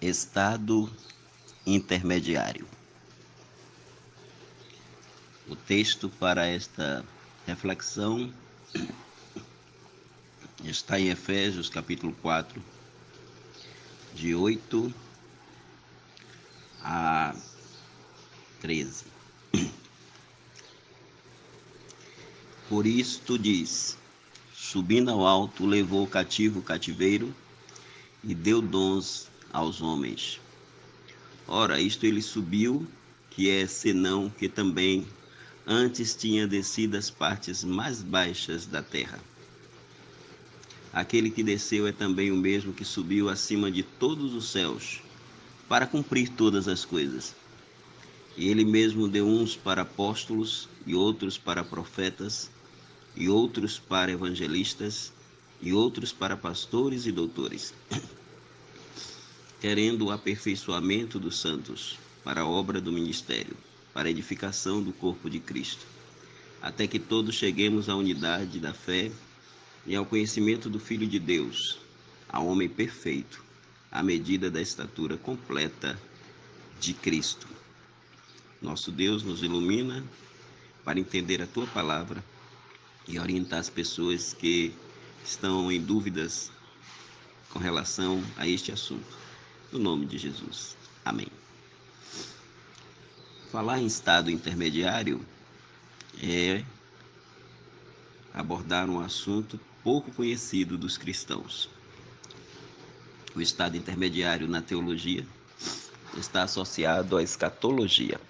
Estado intermediário. O texto para esta reflexão está em Efésios capítulo 4, de 8 a 13. Por isto diz: subindo ao alto, levou cativo o cativeiro e deu dons aos homens. Ora, isto ele subiu, que é senão que também antes tinha descido às partes mais baixas da terra. Aquele que desceu é também o mesmo que subiu acima de todos os céus, para cumprir todas as coisas. E ele mesmo deu uns para apóstolos, e outros para profetas, e outros para evangelistas, e outros para pastores e doutores, querendo o aperfeiçoamento dos santos, para a obra do ministério, para a edificação do corpo de Cristo, até que todos cheguemos à unidade da fé e ao conhecimento do Filho de Deus, ao homem perfeito, à medida da estatura completa de Cristo. Nosso Deus nos ilumina para entender a Tua palavra e orientar as pessoas que estão em dúvidas com relação a este assunto. No nome de Jesus. Amém. Falar em estado intermediário é abordar um assunto pouco conhecido dos cristãos. O estado intermediário na teologia está associado à escatologia.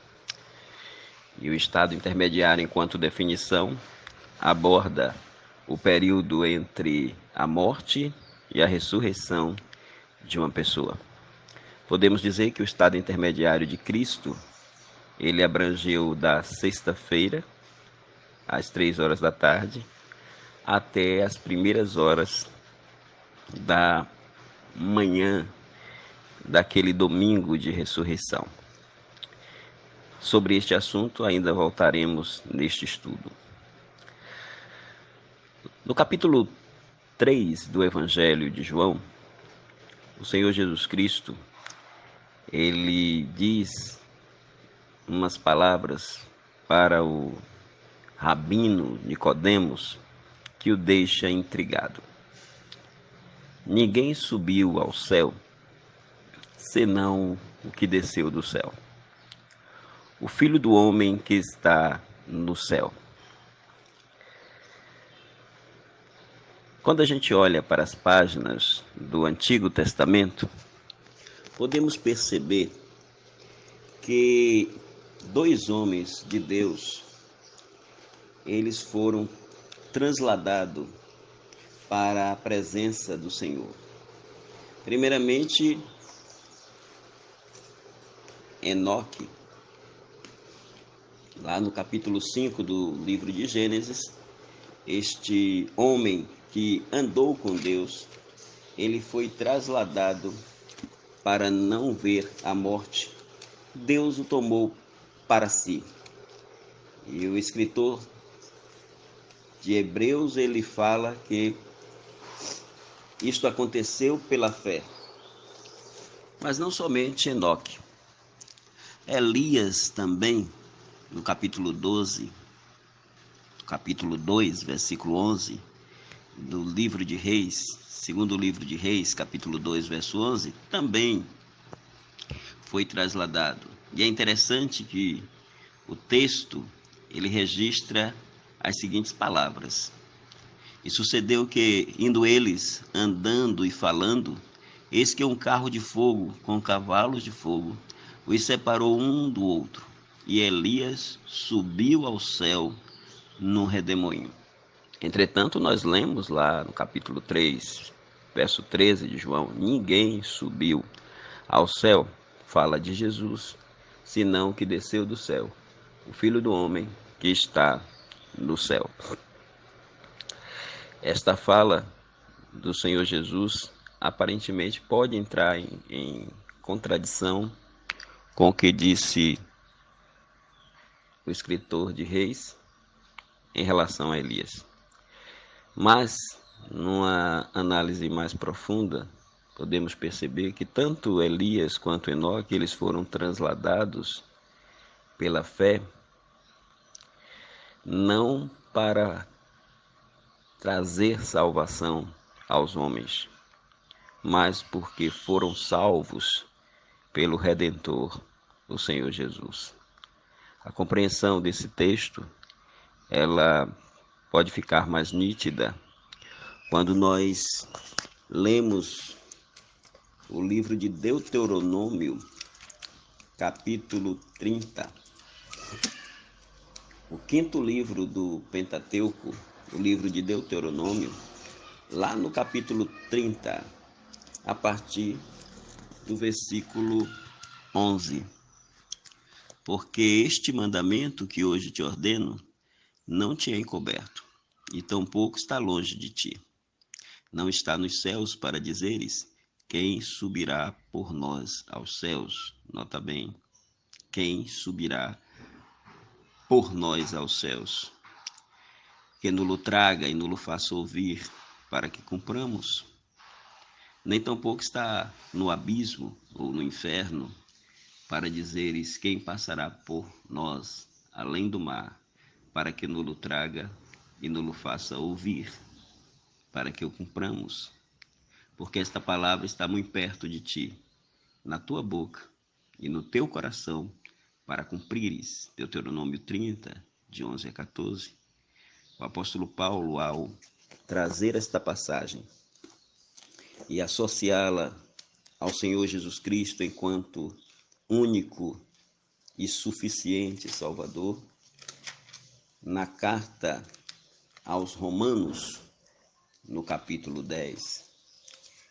E o estado intermediário, enquanto definição, aborda o período entre a morte e a ressurreição de uma pessoa. Podemos dizer que o estado intermediário de Cristo, ele abrangeu da sexta-feira, às 3 horas da tarde, até as primeiras horas da manhã daquele domingo de ressurreição. Sobre este assunto ainda voltaremos neste estudo. No capítulo 3 do Evangelho de João, o Senhor Jesus Cristo, ele diz umas palavras para o rabino Nicodemos que o deixa intrigado. Ninguém subiu ao céu, senão o que desceu do céu, o Filho do homem que está no céu. Quando a gente olha para as páginas do Antigo Testamento, podemos perceber que dois homens de Deus, eles foram transladados para a presença do Senhor. Primeiramente, Enoque, lá no capítulo 5 do livro de Gênesis, este homem que andou com Deus, ele foi trasladado para não ver a morte. Deus o tomou para si. E o escritor de Hebreus, ele fala que isto aconteceu pela fé. Mas não somente Enoque. Elias também, no capítulo 12, capítulo 2, versículo 11, do livro de Reis, segundo livro de Reis, capítulo 2, verso 11, também foi trasladado. E é interessante que o texto, ele registra as seguintes palavras: e sucedeu que, indo eles, andando e falando, eis que um carro de fogo, com cavalos de fogo, os separou um do outro, e Elias subiu ao céu num redemoinho. Entretanto, nós lemos lá no capítulo 3, verso 13 de João, ninguém subiu ao céu, fala de Jesus, senão que desceu do céu, o Filho do homem que está no céu. Esta fala do Senhor Jesus aparentemente pode entrar em contradição com o que disse o escritor de Reis em relação a Elias. Mas, numa análise mais profunda, podemos perceber que tanto Elias quanto Enoque, eles foram transladados pela fé, não para trazer salvação aos homens, mas porque foram salvos pelo Redentor, o Senhor Jesus. A compreensão desse texto, ela pode ficar mais nítida quando nós lemos o livro de Deuteronômio, capítulo 30, o quinto livro do Pentateuco, o livro de Deuteronômio, lá no capítulo 30, a partir do versículo 11. Porque este mandamento que hoje te ordeno não te é encoberto, e tampouco está longe de ti. Não está nos céus para dizeres: quem subirá por nós aos céus? Nota bem, quem subirá por nós aos céus? Que nulo traga e nulo faça ouvir, para que cumpramos. Nem tampouco está no abismo ou no inferno, para dizeres: quem passará por nós além do mar, para que nulo traga e nulo faça ouvir, para que o cumpramos. Porque esta palavra está muito perto de ti, na tua boca e no teu coração, para cumprires. Deuteronômio 30, de 11 a 14. O apóstolo Paulo, ao trazer esta passagem e associá-la ao Senhor Jesus Cristo enquanto único e suficiente Salvador, na carta aos Romanos, no capítulo 10,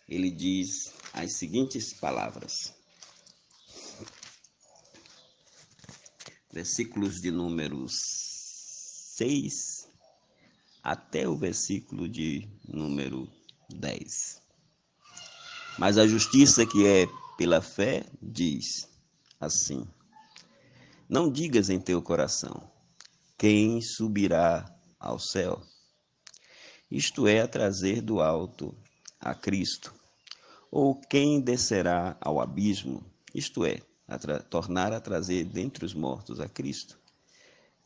ele diz as seguintes palavras, versículos de número 6 até o versículo de número 10. Mas a justiça que é pela fé diz assim: não digas em teu coração: quem subirá ao céu? Isto é, a trazer do alto a Cristo. Ou quem descerá ao abismo? Isto é, tornar a trazer dentre os mortos a Cristo.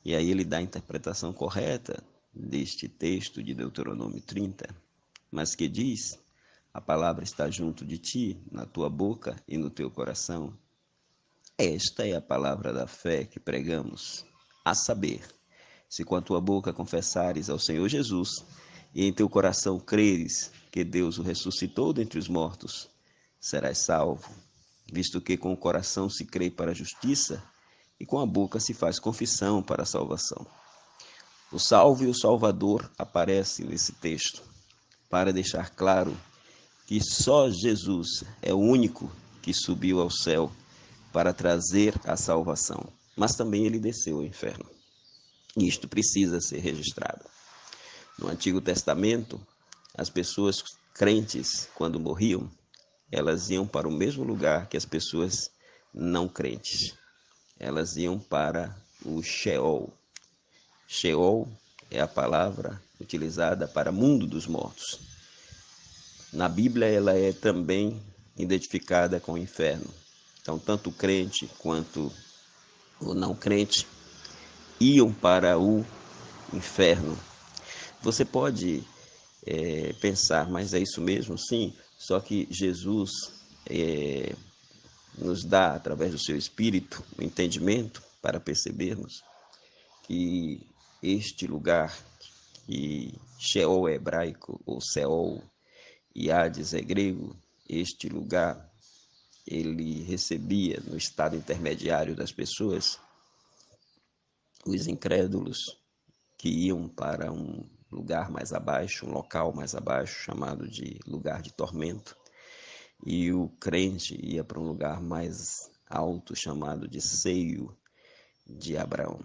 E aí ele dá a interpretação correta deste texto de Deuteronômio 30, mas que diz: a palavra está junto de ti, na tua boca e no teu coração. Esta é a palavra da fé que pregamos, a saber, se com a tua boca confessares ao Senhor Jesus e em teu coração creres que Deus o ressuscitou dentre os mortos, serás salvo, visto que com o coração se crê para a justiça e com a boca se faz confissão para a salvação. O salvo e o salvador aparecem nesse texto para deixar claro que só Jesus é o único que subiu ao céu para trazer a salvação, mas também ele desceu ao inferno. Isto precisa ser registrado. No Antigo Testamento, as pessoas crentes, quando morriam, elas iam para o mesmo lugar que as pessoas não crentes. Elas iam para o Sheol. Sheol é a palavra utilizada para mundo dos mortos. Na Bíblia, ela é também identificada com o inferno. Então, tanto o crente quanto o não crente iam para o inferno. Você pode pensar, mas é isso mesmo? Sim, só que Jesus nos dá, através do seu Espírito, o entendimento para percebermos que este lugar, que Sheol é hebraico, ou Seol, e Hades é grego, este lugar, ele recebia no estado intermediário das pessoas os incrédulos que iam para um lugar mais abaixo, um local mais abaixo, chamado de lugar de tormento, e o crente ia para um lugar mais alto, chamado de seio de Abraão.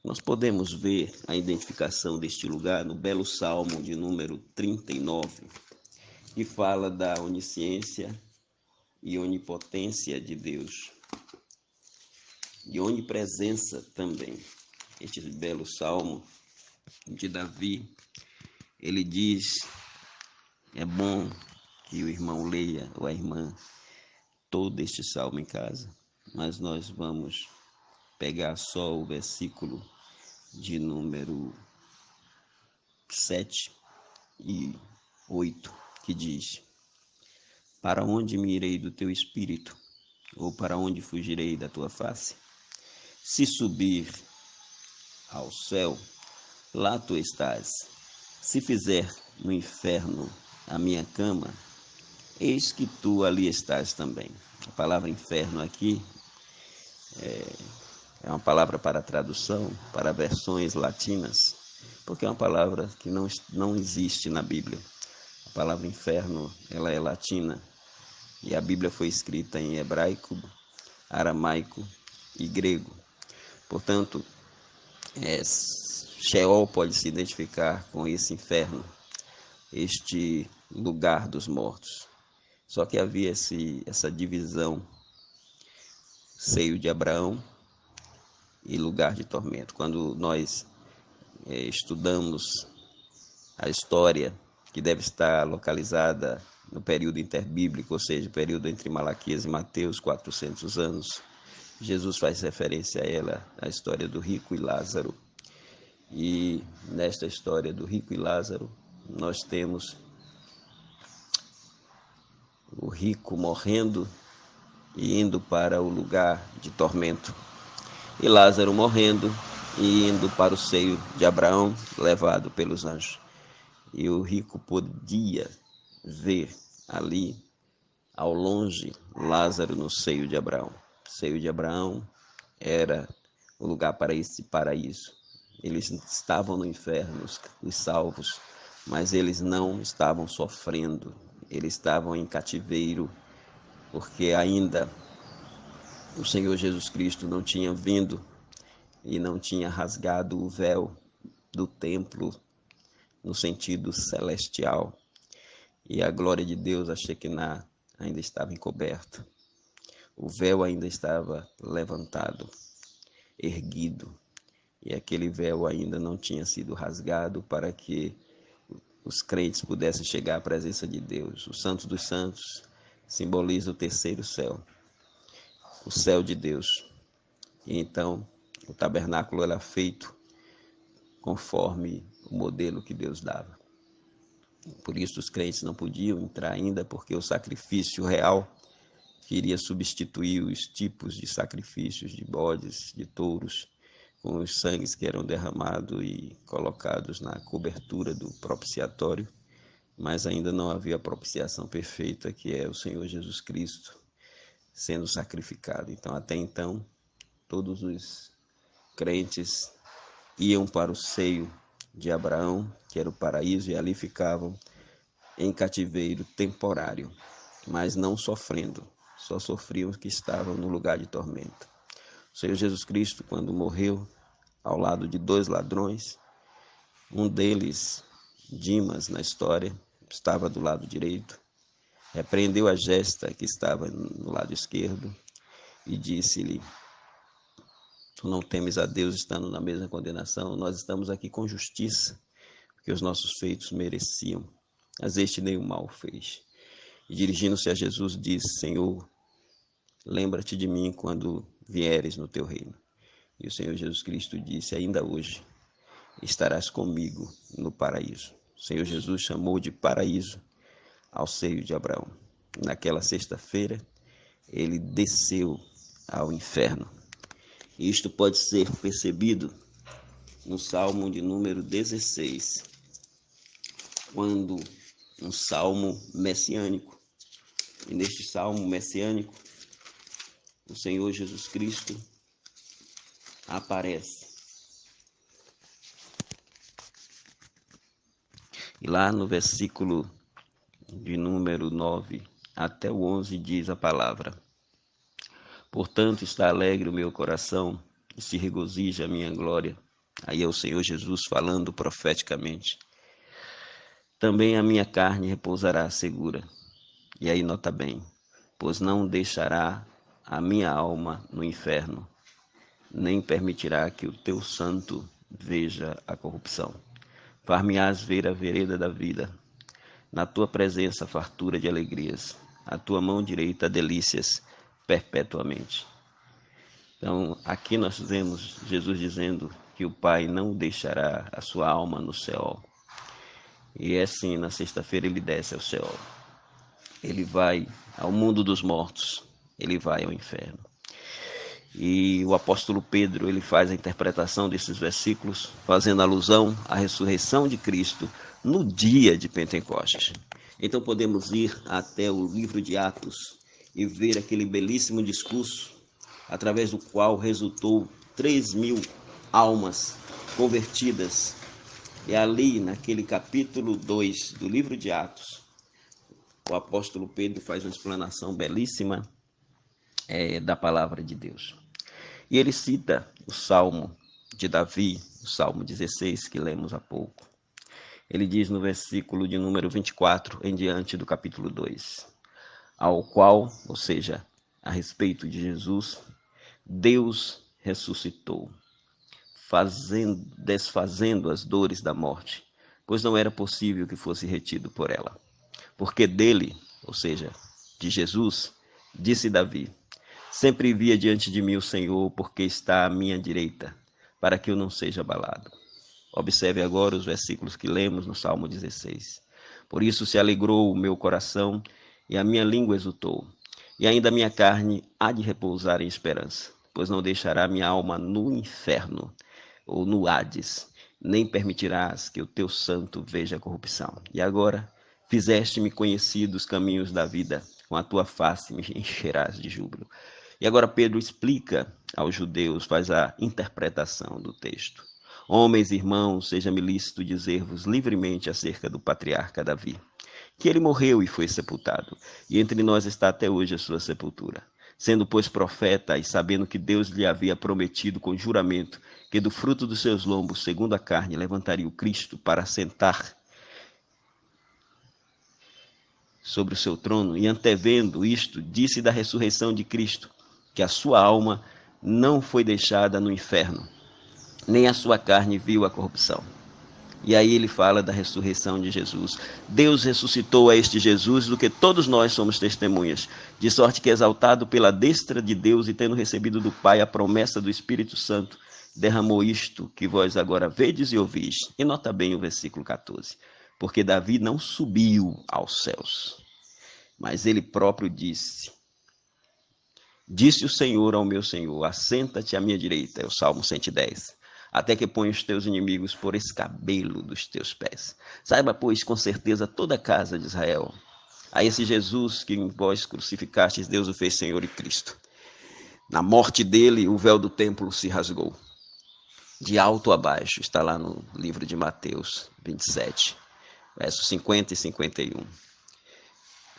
Nós podemos ver a identificação deste lugar no belo Salmo de número 39, que fala da onisciência e onipotência de Deus, e onipresença também. Este belo Salmo de Davi, ele diz: é bom que o irmão leia, ou a irmã, todo este salmo em casa, mas nós vamos pegar só o versículo de número 7 e 8, que diz: Para onde me irei do teu espírito? Ou para onde fugirei da tua face? Se subir ao céu, lá tu estás. Se fizer no inferno a minha cama, eis que tu ali estás também. A palavra inferno aqui é uma palavra para tradução, para versões latinas, porque é uma palavra que não existe na Bíblia. A palavra inferno, ela é latina, e a Bíblia foi escrita em hebraico, aramaico e grego. Portanto, Sheol pode se identificar com esse inferno, este lugar dos mortos. Só que havia essa divisão, seio de Abraão e lugar de tormento. Quando nós estudamos a história, que deve estar localizada no período interbíblico, ou seja, o período entre Malaquias e Mateus, 400 anos, Jesus faz referência a ela, a história do rico e Lázaro. E nesta história do rico e Lázaro, nós temos o rico morrendo e indo para o lugar de tormento, e Lázaro morrendo e indo para o seio de Abraão, levado pelos anjos. E o rico podia ver ali, ao longe, Lázaro no seio de Abraão. O seio de Abraão era o lugar para esse paraíso. Eles estavam no inferno, os salvos, mas eles não estavam sofrendo, eles estavam em cativeiro, porque ainda o Senhor Jesus Cristo não tinha vindo e não tinha rasgado o véu do templo no sentido celestial, e a glória de Deus, a Shekinah, ainda estava encoberta. O véu ainda estava levantado, erguido, e aquele véu ainda não tinha sido rasgado para que os crentes pudessem chegar à presença de Deus. O Santo dos Santos simboliza o terceiro céu, o céu de Deus. E então o tabernáculo era feito conforme o modelo que Deus dava. Por isso os crentes não podiam entrar ainda, porque o sacrifício real que iria substituir os tipos de sacrifícios de bodes, de touros, com os sangues que eram derramados e colocados na cobertura do propiciatório, mas ainda não havia a propiciação perfeita, que é o Senhor Jesus Cristo sendo sacrificado. Então, até então, todos os crentes iam para o seio de Abraão, que era o paraíso, e ali ficavam em cativeiro temporário, mas não sofrendo, só sofriam os que estavam no lugar de tormento. O Senhor Jesus Cristo, quando morreu ao lado de dois ladrões, um deles, Dimas, na história, estava do lado direito, repreendeu a gesta que estava no lado esquerdo e disse-lhe: Tu não temes a Deus estando na mesma condenação? Nós estamos aqui com justiça, porque os nossos feitos mereciam, mas este nenhum mal fez. E dirigindo-se a Jesus, disse: Senhor, lembra-te de mim quando vieres no teu reino. E o Senhor Jesus Cristo disse: Ainda hoje estarás comigo no paraíso. O Senhor Jesus chamou de paraíso ao seio de Abraão. Naquela sexta-feira, ele desceu ao inferno. Isto pode ser percebido no Salmo de número 16, quando um salmo messiânico. E neste salmo messiânico, o Senhor Jesus Cristo aparece. E lá no versículo de número 9 até o 11 diz a palavra: Portanto está alegre o meu coração e se regozija a minha glória. Aí é o Senhor Jesus falando profeticamente. Também a minha carne repousará segura. E aí nota bem, pois não deixará a minha alma no inferno, nem permitirá que o teu santo veja a corrupção. Far-me-ás ver a vereda da vida. Na tua presença, fartura de alegrias. A tua mão direita, delícias perpetuamente. Então, aqui nós vemos Jesus dizendo que o Pai não deixará a sua alma no Seol. E é assim, na sexta-feira ele desce ao Seol. Ele vai ao mundo dos mortos. Ele vai ao inferno. E o apóstolo Pedro, ele faz a interpretação desses versículos, fazendo alusão à ressurreição de Cristo no dia de Pentecostes. Então podemos ir até o livro de Atos e ver aquele belíssimo discurso, através do qual resultou 3.000 almas convertidas. E ali, naquele capítulo 2 do livro de Atos, o apóstolo Pedro faz uma explanação belíssima da palavra de Deus. E ele cita o Salmo de Davi, o Salmo 16, que lemos há pouco. Ele diz no versículo de número 24, em diante do capítulo 2, ao qual, ou seja, a respeito de Jesus, Deus ressuscitou, desfazendo as dores da morte, pois não era possível que fosse retido por ela. Porque dele, ou seja, de Jesus, disse Davi: sempre via diante de mim o Senhor, porque está à minha direita, para que eu não seja abalado. Observe agora os versículos que lemos no Salmo 16. Por isso se alegrou o meu coração e a minha língua exultou. E ainda a minha carne há de repousar em esperança, pois não deixará minha alma no inferno ou no Hades, nem permitirás que o teu santo veja a corrupção. E agora fizeste-me conhecido os caminhos da vida, com a tua face me encherás de júbilo. E agora Pedro explica aos judeus, faz a interpretação do texto. Homens e irmãos, seja-me lícito dizer-vos livremente acerca do patriarca Davi, que ele morreu e foi sepultado, e entre nós está até hoje a sua sepultura. Sendo, pois, profeta, e sabendo que Deus lhe havia prometido com juramento que do fruto dos seus lombos, segundo a carne, levantaria o Cristo para assentar sobre o seu trono, e antevendo isto, disse da ressurreição de Cristo, que a sua alma não foi deixada no inferno, nem a sua carne viu a corrupção. E aí ele fala da ressurreição de Jesus. Deus ressuscitou a este Jesus, do que todos nós somos testemunhas, de sorte que, exaltado pela destra de Deus e tendo recebido do Pai a promessa do Espírito Santo, derramou isto que vós agora vedes e ouvis. E nota bem o versículo 14. Porque Davi não subiu aos céus, mas ele próprio disse: disse o Senhor ao meu Senhor, assenta-te à minha direita. É o Salmo 110. Até que ponha os teus inimigos por escabelo dos teus pés. Saiba, pois, com certeza toda a casa de Israel, a esse Jesus que em vós crucificastes, Deus o fez Senhor e Cristo. Na morte dele, o véu do templo se rasgou, de alto a baixo. Está lá no livro de Mateus 27, versos 50 e 51.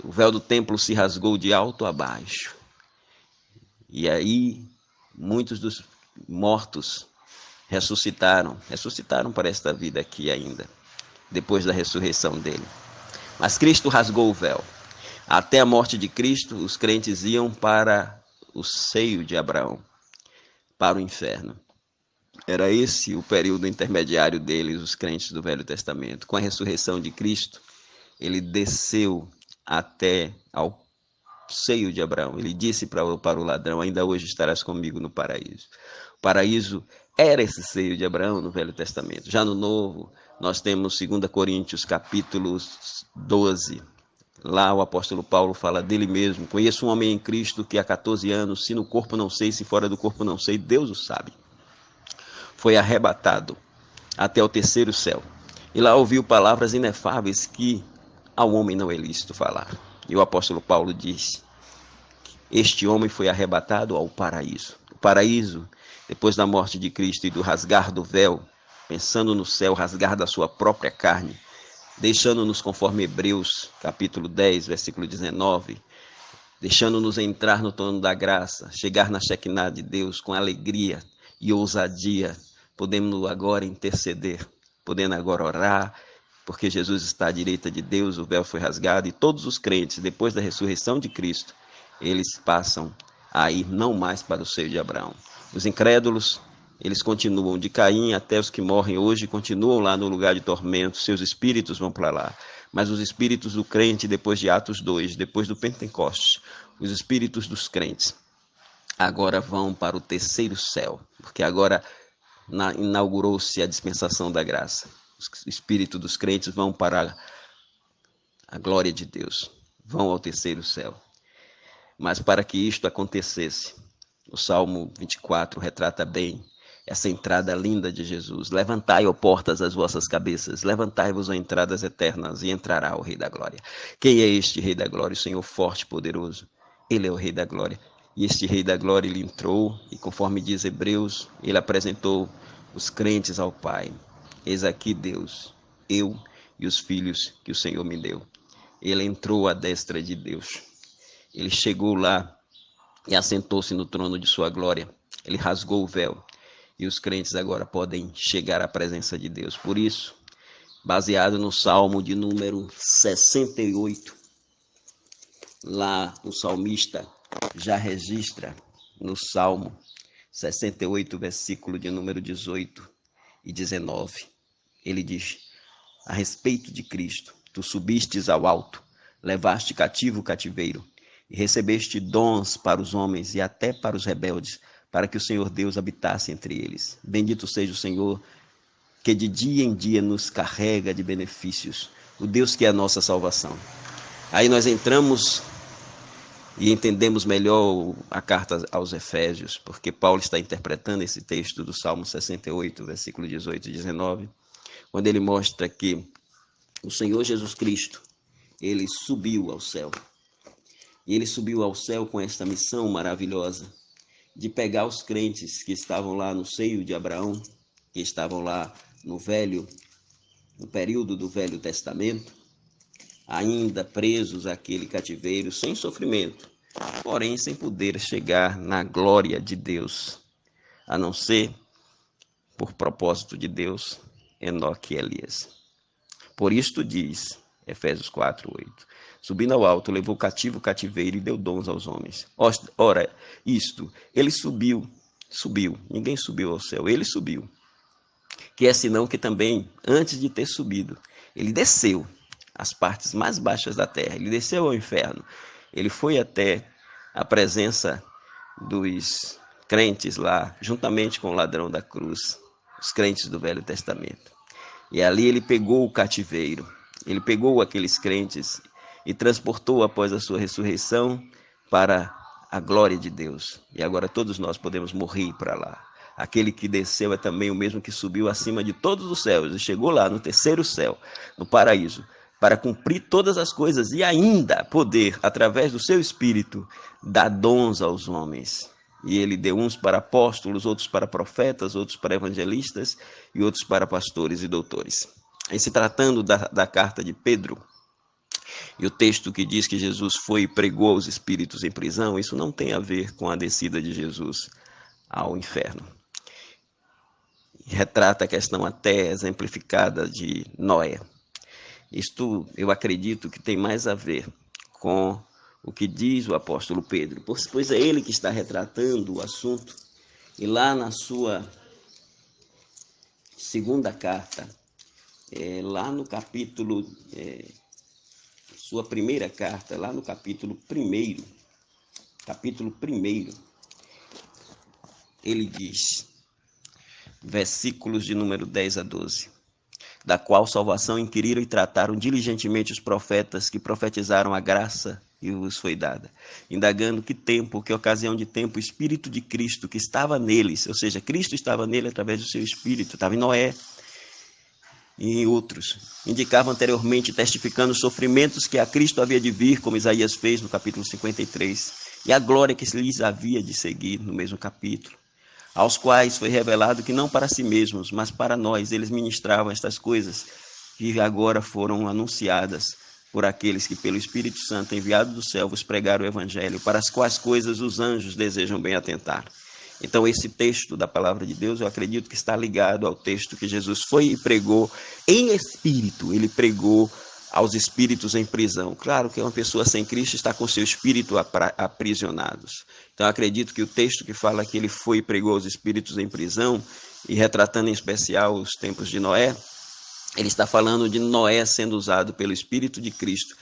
O véu do templo se rasgou de alto a baixo. E aí, muitos dos mortos ressuscitaram para esta vida aqui ainda, depois da ressurreição dele. Mas Cristo rasgou o véu. Até a morte de Cristo, os crentes iam para o seio de Abraão, para o inferno. Era esse o período intermediário deles, os crentes do Velho Testamento. Com a ressurreição de Cristo, ele desceu até ao seio de Abraão. Ele disse para o ladrão: ainda hoje estarás comigo no paraíso. O paraíso era esse seio de Abraão no Velho Testamento. Já no Novo, nós temos 2 Coríntios capítulo 12. Lá o apóstolo Paulo fala dele mesmo: conheço um homem em Cristo que há 14 anos, se no corpo não sei, se fora do corpo não sei, Deus o sabe, foi arrebatado até o terceiro céu. E lá ouviu palavras inefáveis que ao homem não é lícito falar. E o apóstolo Paulo diz: este homem foi arrebatado ao paraíso. O paraíso, depois da morte de Cristo e do rasgar do véu, pensando no céu, rasgar da sua própria carne, deixando-nos, conforme Hebreus capítulo 10, versículo 19, deixando-nos entrar no trono da graça, chegar na Shekinah de Deus com alegria e ousadia, podemos agora interceder, podendo agora orar, porque Jesus está à direita de Deus, o véu foi rasgado, e todos os crentes, depois da ressurreição de Cristo, eles passam a ir não mais para o seio de Abraão. Os incrédulos, eles continuam de Caim até os que morrem hoje, continuam lá no lugar de tormento, seus espíritos vão para lá. Mas os espíritos do crente, depois de Atos 2, depois do Pentecostes, os espíritos dos crentes agora vão para o terceiro céu, porque agora inaugurou-se a dispensação da graça. Os espíritos dos crentes vão para a glória de Deus, vão ao terceiro céu. Mas para que isto acontecesse, o Salmo 24 retrata bem essa entrada linda de Jesus. Levantai, ó portas, as vossas cabeças, levantai-vos, ó entradas eternas, e entrará o Rei da Glória. Quem é este Rei da Glória? O Senhor forte e poderoso. Ele é o Rei da Glória. E este Rei da Glória, ele entrou, e conforme diz Hebreus, ele apresentou os crentes ao Pai. Eis aqui Deus, eu e os filhos que o Senhor me deu. Ele entrou à destra de Deus. Ele chegou lá e assentou-se no trono de sua glória. Ele rasgou o véu. E os crentes agora podem chegar à presença de Deus. Por isso, baseado no Salmo de número 68, lá o salmista já registra no Salmo 68, versículo de número 18 e 19. Ele diz, a respeito de Cristo, tu subistes ao alto, levaste cativo o cativeiro, e recebeste dons para os homens e até para os rebeldes, para que o Senhor Deus habitasse entre eles. Bendito seja o Senhor, que de dia em dia nos carrega de benefícios, o Deus que é a nossa salvação. Aí nós entramos e entendemos melhor a carta aos Efésios, porque Paulo está interpretando esse texto do Salmo 68, versículo 18 e 19, quando ele mostra que o Senhor Jesus Cristo, ele subiu ao céu. E ele subiu ao céu com esta missão maravilhosa, de pegar os crentes que estavam lá no seio de Abraão, que estavam lá no período do Velho Testamento, ainda presos àquele cativeiro, sem sofrimento, porém sem poder chegar na glória de Deus, a não ser, por propósito de Deus, Enoque e Elias. Por isto diz Efésios 4:8, subindo ao alto, levou cativo o cativeiro e deu dons aos homens. Ora, isto, ele subiu, ninguém subiu ao céu, ele subiu. Que é senão que também, antes de ter subido, ele desceu às partes mais baixas da terra, ele desceu ao inferno, ele foi até a presença dos crentes lá, juntamente com o ladrão da cruz, os crentes do Velho Testamento. E ali ele pegou o cativeiro, ele pegou aqueles crentes e transportou após a sua ressurreição para a glória de Deus. E agora todos nós podemos morrer para lá. Aquele que desceu é também o mesmo que subiu acima de todos os céus e chegou lá no terceiro céu, no paraíso, para cumprir todas as coisas e ainda poder, através do seu Espírito, dar dons aos homens. E ele deu uns para apóstolos, outros para profetas, outros para evangelistas e outros para pastores e doutores. Em se tratando da carta de Pedro, e o texto que diz que Jesus foi e pregou aos espíritos em prisão, isso não tem a ver com a descida de Jesus ao inferno. Retrata a questão até exemplificada de Noé. Isto eu acredito que tem mais a ver com o que diz o apóstolo Pedro, pois é ele que está retratando o assunto, e lá na sua segunda carta, lá no capítulo, sua primeira carta, lá no capítulo 1, ele diz, versículos de número 10 a 12, da qual salvação inquiriram e trataram diligentemente os profetas que profetizaram a graça e vos foi dada, indagando que tempo, que ocasião de tempo, o Espírito de Cristo que estava neles, ou seja, Cristo estava nele através do seu Espírito, estava em Noé e em outros, indicava anteriormente, testificando os sofrimentos que a Cristo havia de vir, como Isaías fez no capítulo 53, e a glória que lhes havia de seguir no mesmo capítulo, aos quais foi revelado que não para si mesmos, mas para nós, eles ministravam estas coisas que agora foram anunciadas por aqueles que pelo Espírito Santo enviado do céu vos pregaram o Evangelho, para as quais coisas os anjos desejam bem atentar. Então esse texto da palavra de Deus, eu acredito que está ligado ao texto que Jesus foi e pregou em espírito, ele pregou aos espíritos em prisão. Claro que uma pessoa sem Cristo está com seu espírito aprisionados. Então acredito que o texto que fala que ele foi e pregou aos espíritos em prisão, e retratando em especial os tempos de Noé, Ele está falando de Noé sendo usado pelo Espírito de Cristo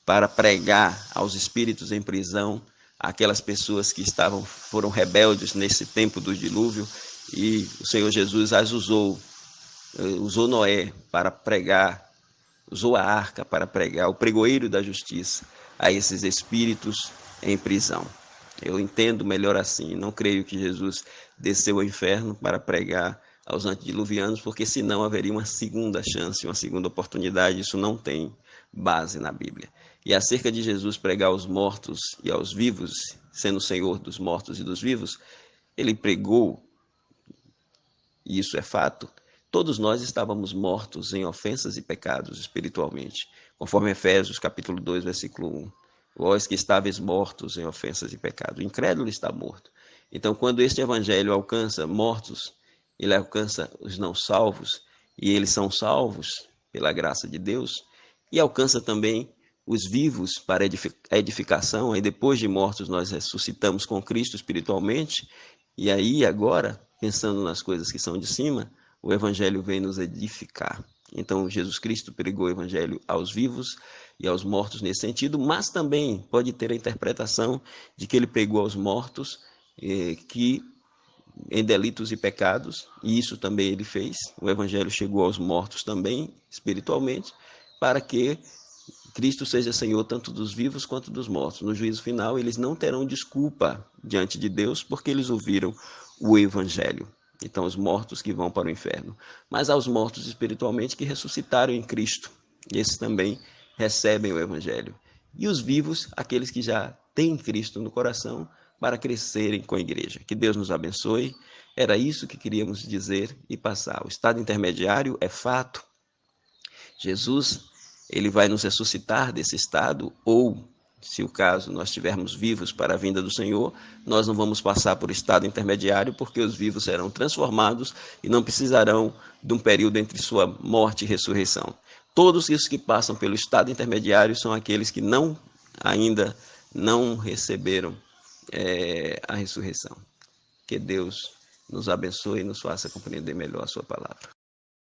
para pregar aos espíritos em prisão, aquelas pessoas que foram rebeldes nesse tempo do dilúvio, e o Senhor Jesus as usou Noé para pregar, usou a arca para pregar, o pregoeiro da justiça, a esses espíritos em prisão. Eu entendo melhor assim, não creio que Jesus desceu ao inferno para pregar aos antediluvianos, porque senão haveria uma segunda chance, uma segunda oportunidade, isso não tem base na Bíblia. E acerca de Jesus pregar aos mortos e aos vivos, sendo o Senhor dos mortos e dos vivos, ele pregou, e isso é fato, todos nós estávamos mortos em ofensas e pecados espiritualmente, conforme Efésios capítulo 2, versículo 1. Vós que estáveis mortos em ofensas e pecados. O incrédulo está morto. Então, quando este evangelho alcança mortos, ele alcança os não salvos, e eles são salvos pela graça de Deus, e alcança também os vivos para edificação. Aí depois de mortos nós ressuscitamos com Cristo espiritualmente, e aí agora, pensando nas coisas que são de cima, o evangelho vem nos edificar. Então, Jesus Cristo pregou o evangelho aos vivos e aos mortos nesse sentido, mas também pode ter a interpretação de que ele pregou aos mortos que em delitos e pecados, e isso também ele fez. O evangelho chegou aos mortos também, espiritualmente, para que Cristo seja Senhor tanto dos vivos quanto dos mortos. No juízo final, eles não terão desculpa diante de Deus, porque eles ouviram o evangelho. Então, os mortos que vão para o inferno. Mas aos mortos espiritualmente que ressuscitaram em Cristo. Esses também recebem o evangelho. E os vivos, aqueles que já têm Cristo no coração, para crescerem com a igreja. Que Deus nos abençoe. Era isso que queríamos dizer e passar. O estado intermediário é fato. Jesus, ele vai nos ressuscitar desse estado, ou, se o caso nós estivermos vivos para a vinda do Senhor, nós não vamos passar por estado intermediário, porque os vivos serão transformados e não precisarão de um período entre sua morte e ressurreição. Todos os que passam pelo estado intermediário são aqueles que ainda não receberam a ressurreição. Que Deus nos abençoe e nos faça compreender melhor a sua palavra.